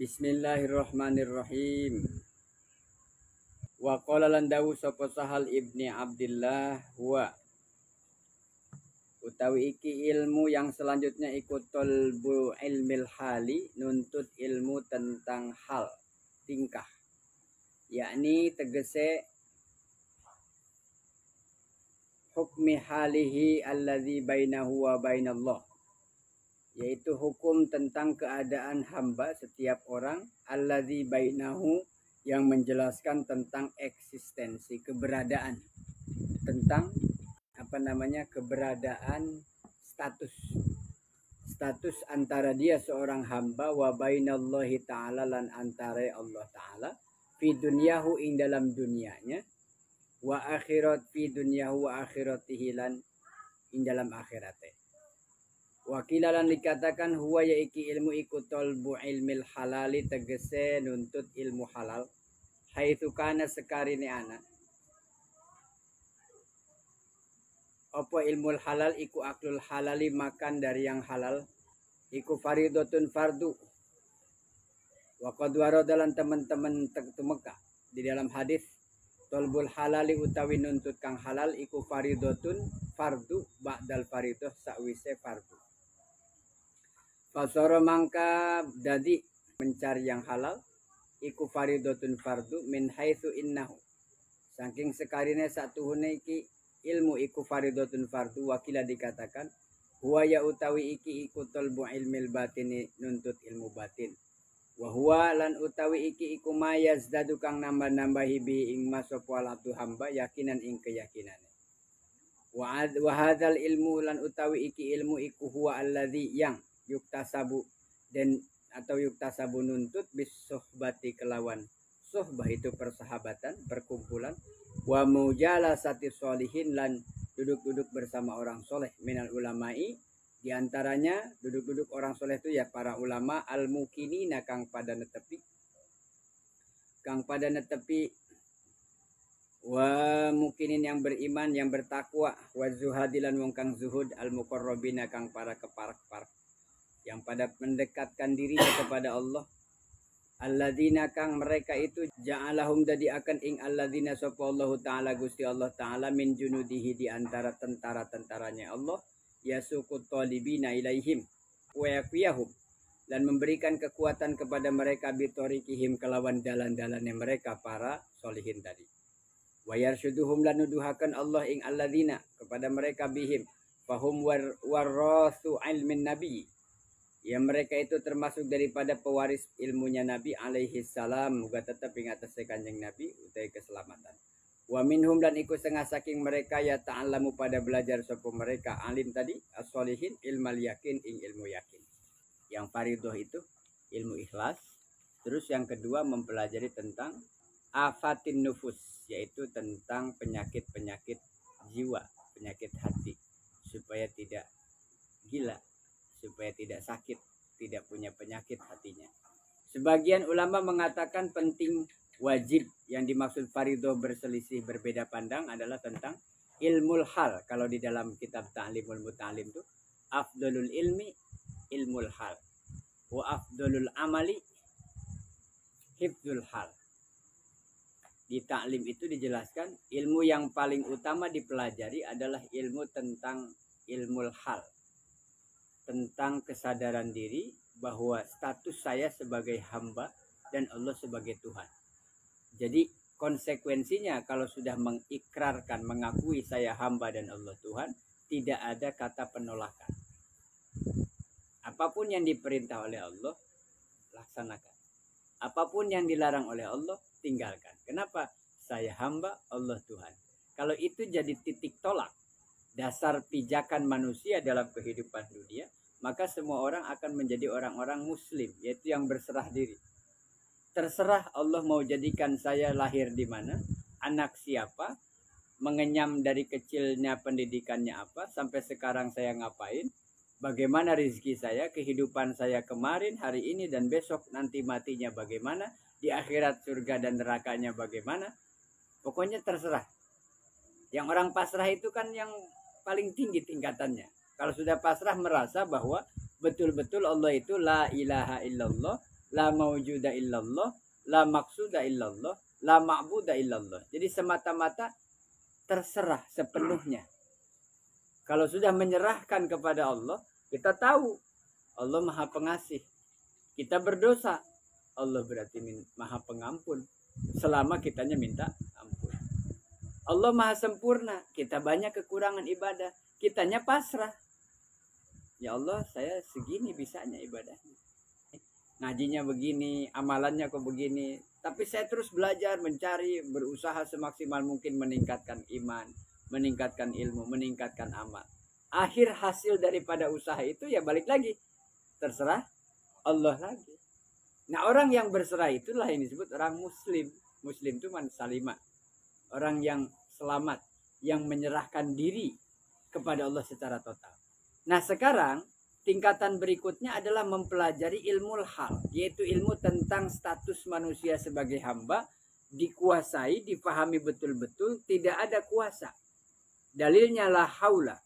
Bismillahirrahmanirrahim. Wa qala lan dawu sapa Sahal ibni Abdillah wa utawi iki ilmu yang selanjutnya ikut tolbu ilmil hali, nuntut ilmu tentang hal tingkah, yakni tegese hukmi halihi alladzi bainahu wa bainallah, yaitu hukum tentang keadaan hamba setiap orang, alladzi bainahu yang menjelaskan tentang eksistensi, keberadaan, tentang keberadaan status antara dia seorang hamba wa bainallahi ta'ala lan antara Allah ta'ala fi dunyahu ing dalam dunianya wa akhirat fi dunyahu wa akhiratihi lan ing dalam akhirate. Wakilalan dikatakan huwa yaiki ilmu iku tolbu ilmil halali, tegese nuntut ilmu halal, haitsu kana sekarine ana apa ilmu halal iku aklul halali, makan dari yang halal, iku faridatun fardu. Wa qad waradalan teman-teman tumeka di dalam hadis tolbul halali utawi nuntut kang halal iku faridatun fardu ba'dal faridah sakwise fardu. Fasara mangka dadi mencari yang halal iku faridatun fardu min haitsu innahu, saking sekarine satuhune iki ilmu iku faridatun fardu. Wakila dikatakan huwa ya utawi iki iku talbu ilmil batini, nuntut ilmu batin. Wa huwa lan utawi iki iku mayazdadu kang nambah-nambahi bi ing masopwal abdu hamba yakinan ing keyakinane. Wa hadzal ilmu lan utawi iki ilmu iku huwa alladzi yang yuktasabu dan atau yuktasabu nuntut bis sohbati kelawan sohbah itu persahabatan, perkumpulan, wa mujalasati sholihin lan duduk-duduk bersama orang soleh, minal ulamai diantaranya duduk-duduk orang soleh itu ya para ulama, al mukinina kang pada netepi wa mukinin yang beriman, yang bertakwa, wa zuhadilan wong kang zuhud, al muqarrabina kang para keparak-parak, yang pada mendekatkan dirinya kepada Allah. Alladzina kang mereka itu ja'alahum dadi akan ing alladzina sapa Allah taala Gusti Allah taala min junudihi di antara tentara-tentaranya Allah, yasuqut talibina ilaihim wa yaqiyahum, dan memberikan kekuatan kepada mereka bitorikihim kelawan dalan-dalannya mereka para solihin tadi. Wa yarshuduhum lan nuduhakan Allah ing alladzina kepada mereka bihim fahum warasu ilmin nabi, ya mereka itu termasuk daripada pewaris ilmunya Nabi alaihi salam, moga tetap ing atas kanjeng Nabi utai keselamatan. Wa minhum dan ikut setengah saking mereka ya ta'allamu pada belajar sapa mereka alim tadi as-solihin ilmal yakin ing ilmu yakin. Yang faridah itu ilmu ikhlas, terus yang kedua mempelajari tentang afatin nufus, yaitu tentang penyakit-penyakit jiwa, penyakit hati, supaya tidak gila, supaya tidak sakit, tidak punya penyakit hatinya. Sebagian ulama mengatakan penting, wajib, yang dimaksud farido berselisih berbeda pandang adalah tentang ilmul hal. Kalau di dalam kitab Ta'limul Muta'alim itu afdalul ilmi ilmul hal wa afdalul amali hifdzul hal. Di ta'lim itu dijelaskan ilmu yang paling utama dipelajari adalah ilmu tentang ilmul hal, tentang kesadaran diri bahwa status saya sebagai hamba dan Allah sebagai Tuhan. Jadi konsekuensinya kalau sudah mengikrarkan, mengakui saya hamba dan Allah Tuhan, tidak ada kata penolakan. Apapun yang diperintah oleh Allah, laksanakan. Apapun yang dilarang oleh Allah, tinggalkan. Kenapa? Saya hamba, Allah Tuhan. Kalau itu jadi titik tolak dasar pijakan manusia dalam kehidupan dunia, maka semua orang akan menjadi orang-orang muslim, yaitu yang berserah diri. Terserah Allah mau jadikan saya lahir di mana, anak siapa, mengenyam dari kecilnya pendidikannya apa, sampai sekarang saya ngapain, bagaimana rezeki saya, kehidupan saya kemarin, hari ini dan besok, nanti matinya bagaimana, di akhirat surga dan nerakanya bagaimana, pokoknya terserah. Yang orang pasrah itu kan yang paling tinggi tingkatannya. Kalau sudah pasrah merasa bahwa betul-betul Allah itu la ilaha illallah la maujuda illallah, la maqsuda illallah, la ma'buda illallah. Jadi semata-mata terserah sepenuhnya. Kalau sudah menyerahkan kepada Allah, kita tahu Allah Maha Pengasih. Kita berdosa, Allah berarti Maha Pengampun. Selama kitanya minta ampun. Allah Maha Sempurna, kita banyak kekurangan ibadah, kitanya pasrah. Ya Allah, saya segini bisanya ibadahnya. Ngajinya begini, amalannya kok begini. Tapi saya terus belajar, mencari, berusaha semaksimal mungkin meningkatkan iman, meningkatkan ilmu, meningkatkan amal. Akhir hasil daripada usaha itu ya balik lagi. Terserah Allah lagi. Nah, orang yang berserah itulah yang disebut orang muslim. Muslim itu man salimah. Orang yang selamat, yang menyerahkan diri kepada Allah secara total. Nah, sekarang tingkatan berikutnya adalah mempelajari ilmu hal, yaitu ilmu tentang status manusia sebagai hamba, dikuasai, dipahami betul-betul, tidak ada kuasa. Dalilnya la haula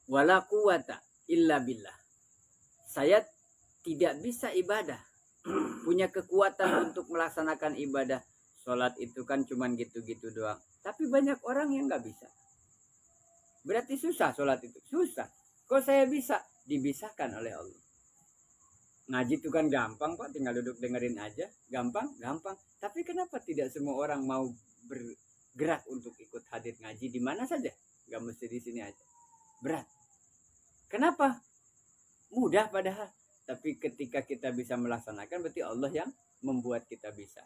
wala quwata illa billah. Saya tidak bisa ibadah, punya kekuatan untuk melaksanakan ibadah. Sholat itu kan cuman gitu-gitu doang. Tapi banyak orang yang nggak bisa. Berarti susah sholat itu, susah. Kok saya bisa? Dibisahkan oleh Allah. Ngaji itu kan gampang Pak, tinggal duduk dengerin aja. Gampang, gampang. Tapi kenapa tidak semua orang mau bergerak untuk ikut hadir ngaji di mana saja? Gak mesti di sini aja. Berat. Kenapa? Mudah padahal. Tapi ketika kita bisa melaksanakan, berarti Allah yang membuat kita bisa.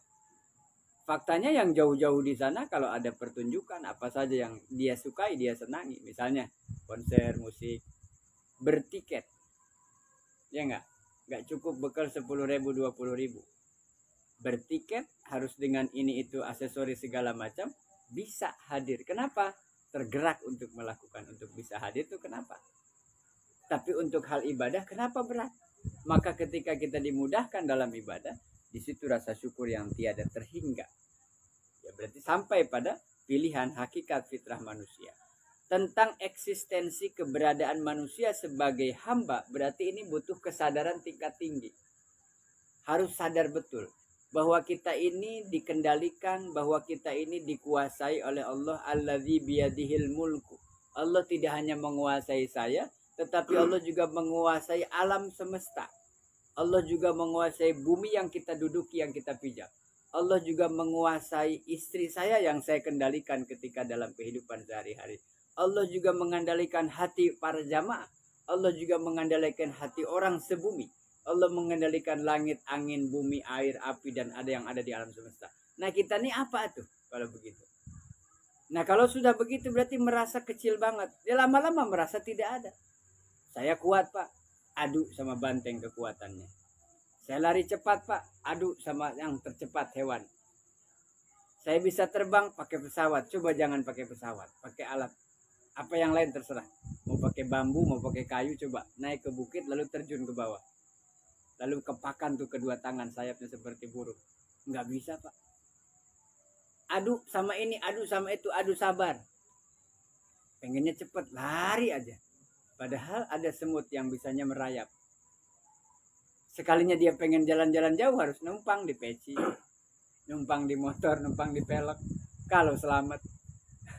Faktanya yang jauh-jauh di sana, kalau ada pertunjukan apa saja yang dia sukai, dia senangi. Misalnya konser, musik, bertiket. Ya enggak cukup bekal 10.000, 20.000. Bertiket harus dengan ini itu aksesoris segala macam, bisa hadir. Kenapa? Tergerak untuk melakukan, untuk bisa hadir itu kenapa? Tapi untuk hal ibadah kenapa berat? Maka ketika kita dimudahkan dalam ibadah, di situ rasa syukur yang tiada terhingga. Ya berarti sampai pada pilihan hakikat fitrah manusia. Tentang eksistensi keberadaan manusia sebagai hamba, berarti ini butuh kesadaran tingkat tinggi. Harus sadar betul bahwa kita ini dikendalikan, bahwa kita ini dikuasai oleh Allah alladzi biyadihil mulku. Allah tidak hanya menguasai saya, tetapi Allah juga menguasai alam semesta. Allah juga menguasai bumi yang kita duduki, yang kita pijak. Allah juga menguasai istri saya yang saya kendalikan ketika dalam kehidupan sehari-hari. Allah juga mengendalikan hati para jamaah. Allah juga mengendalikan hati orang sebumi. Allah mengendalikan langit, angin, bumi, air, api, dan ada yang ada di alam semesta. Nah kita ini apa tuh kalau begitu? Nah kalau sudah begitu berarti merasa kecil banget. Dia lama-lama merasa tidak ada. Saya kuat Pak, adu sama banteng kekuatannya. Saya lari cepat Pak, adu sama yang tercepat hewan. Saya bisa terbang pakai pesawat, coba jangan pakai pesawat, pakai alat. Apa yang lain terserah. Mau pakai bambu, mau pakai kayu, coba naik ke bukit lalu terjun ke bawah. Lalu kepakan tuh kedua tangan sayapnya seperti burung. Nggak bisa Pak. Adu sama ini, adu sama itu, adu sabar. Pengennya cepet, lari aja. Padahal ada semut yang bisanya merayap. Sekalinya dia pengen jalan-jalan jauh harus numpang di peci, numpang di motor, numpang di pelek. Kalau selamat.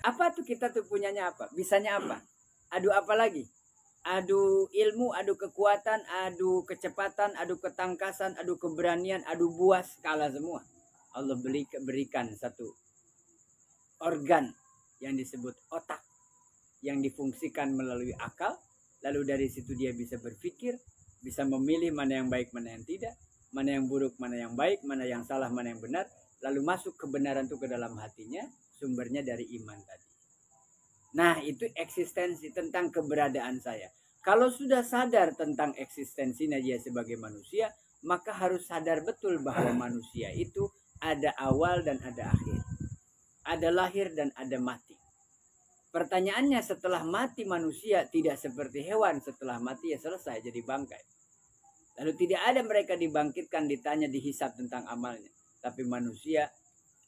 Apa tuh kita tuh punyanya apa? Bisanya apa? Adu apa lagi? Adu ilmu, adu kekuatan, adu kecepatan, adu ketangkasan, adu keberanian, adu buas, kalah semua. Allah berikan satu organ yang disebut otak, yang difungsikan melalui akal. Lalu dari situ dia bisa berpikir, bisa memilih mana yang baik, mana yang tidak, mana yang buruk, mana yang baik, mana yang salah, mana yang benar. Lalu masuk kebenaran itu ke dalam hatinya, sumbernya dari iman tadi. Nah itu eksistensi tentang keberadaan saya. Kalau sudah sadar tentang eksistensinya dia sebagai manusia, maka harus sadar betul bahwa manusia itu ada awal dan ada akhir. Ada lahir dan ada mati. Pertanyaannya setelah mati manusia tidak seperti hewan, setelah mati ya selesai jadi bangkai. Lalu tidak ada mereka dibangkitkan, ditanya, dihisab tentang amalnya. Tapi manusia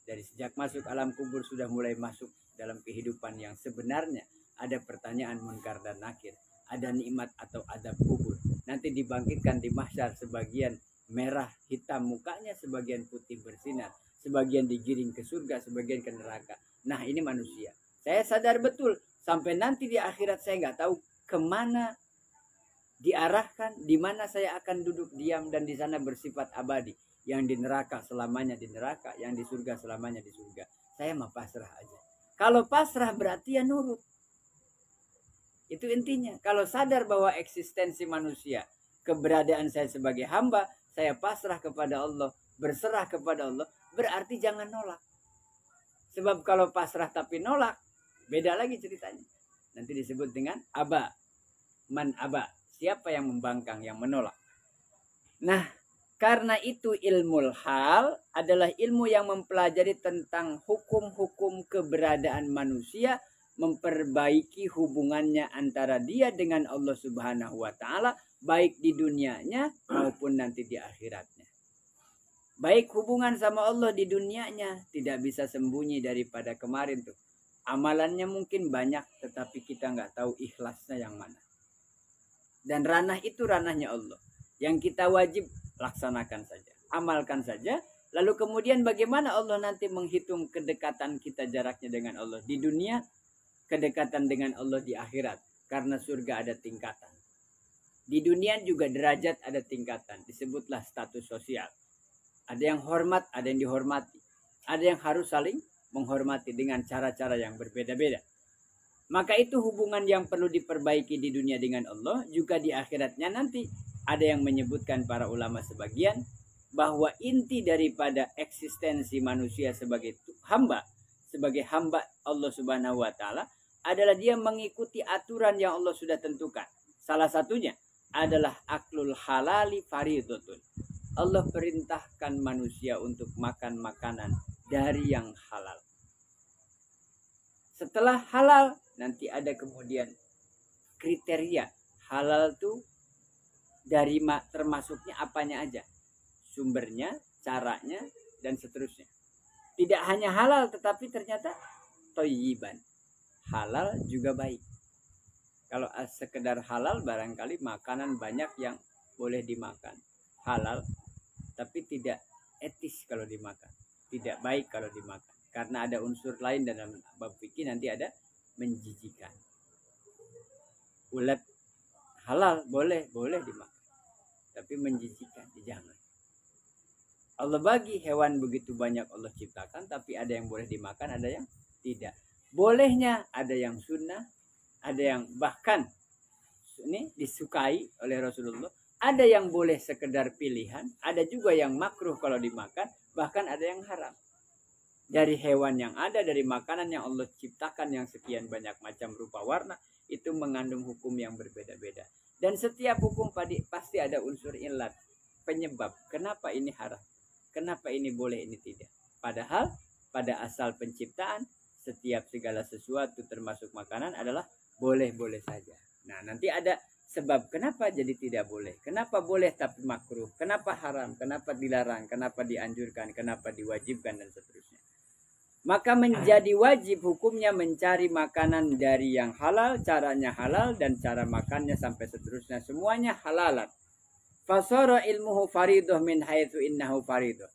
dari sejak masuk alam kubur sudah mulai masuk dalam kehidupan yang sebenarnya. Ada pertanyaan munkar dan nakir. Ada nikmat atau adab kubur. Nanti dibangkitkan di mahsyar sebagian merah, hitam mukanya, sebagian putih bersinar, sebagian digiring ke surga, sebagian ke neraka. Nah, ini manusia. Saya sadar betul, sampai nanti di akhirat saya nggak tahu kemana diarahkan, di mana saya akan duduk diam dan di sana bersifat abadi. Yang di neraka selamanya di neraka, yang di surga selamanya di surga. Saya mah pasrah aja. Kalau pasrah berarti ya nurut. Itu intinya. Kalau sadar bahwa eksistensi manusia, keberadaan saya sebagai hamba, saya pasrah kepada Allah, berserah kepada Allah, berarti jangan nolak. Sebab kalau pasrah tapi nolak, beda lagi ceritanya. Nanti disebut dengan aba. Man aba. Siapa yang membangkang, yang menolak. Nah, karena itu ilmu hal adalah ilmu yang mempelajari tentang hukum-hukum keberadaan manusia, memperbaiki hubungannya antara dia dengan Allah Subhanahu wa taala, baik di dunianya maupun nanti di akhiratnya. Baik hubungan sama Allah di dunianya, tidak bisa sembunyi daripada kemarin tuh. Amalannya mungkin banyak, tetapi kita nggak tahu ikhlasnya yang mana. Dan ranah itu ranahnya Allah. Yang kita wajib laksanakan saja, amalkan saja. Lalu kemudian bagaimana Allah nanti menghitung kedekatan kita jaraknya dengan Allah di dunia, kedekatan dengan Allah di akhirat. Karena surga ada tingkatan. Di dunia juga derajat ada tingkatan. Disebutlah status sosial. Ada yang hormat, ada yang dihormati. Ada yang harus saling menghormati dengan cara-cara yang berbeda-beda. Maka itu hubungan yang perlu diperbaiki di dunia dengan Allah, juga di akhiratnya nanti. Ada yang menyebutkan para ulama sebagian, bahwa inti daripada eksistensi manusia sebagai hamba Allah Subhanahu wa taala adalah dia mengikuti aturan yang Allah sudah tentukan. Salah satunya adalah aklul halali faridotun. Allah perintahkan manusia untuk makan makanan dari yang halal. Setelah halal, nanti ada kemudian kriteria. Halal itu dari termasuknya apanya aja. Sumbernya, caranya, dan seterusnya. Tidak hanya halal, tetapi ternyata thayyiban. Halal juga baik. Kalau sekedar halal, barangkali makanan banyak yang boleh dimakan. Halal, tapi tidak etis kalau dimakan. Tidak baik kalau dimakan. Karena ada unsur lain dalam bab fikih, nanti ada menjijikan. Ulat halal boleh dimakan, tapi menjijikan jangan. Allah bagi hewan begitu banyak Allah ciptakan, tapi ada yang boleh dimakan, ada yang tidak. Bolehnya ada yang sunnah, ada yang bahkan ini disukai oleh Rasulullah, ada yang boleh sekedar pilihan, ada juga yang makruh kalau dimakan, bahkan ada yang haram. Dari hewan yang ada, dari makanan yang Allah ciptakan yang sekian banyak macam rupa warna, itu mengandung hukum yang berbeda-beda. Dan setiap hukum pasti ada unsur ilat, penyebab. Kenapa ini haram? Kenapa ini boleh, ini tidak? Padahal pada asal penciptaan, setiap segala sesuatu termasuk makanan adalah boleh-boleh saja. Nah, nanti ada sebab kenapa jadi tidak boleh. Kenapa boleh tapi makruh. Kenapa haram. Kenapa dilarang. Kenapa dianjurkan. Kenapa diwajibkan dan seterusnya. Maka menjadi wajib hukumnya mencari makanan dari yang halal, caranya halal, dan cara makannya sampai seterusnya. Semuanya halalat. Fasara ilmuhu faridoh min haitsu innahu faridoh.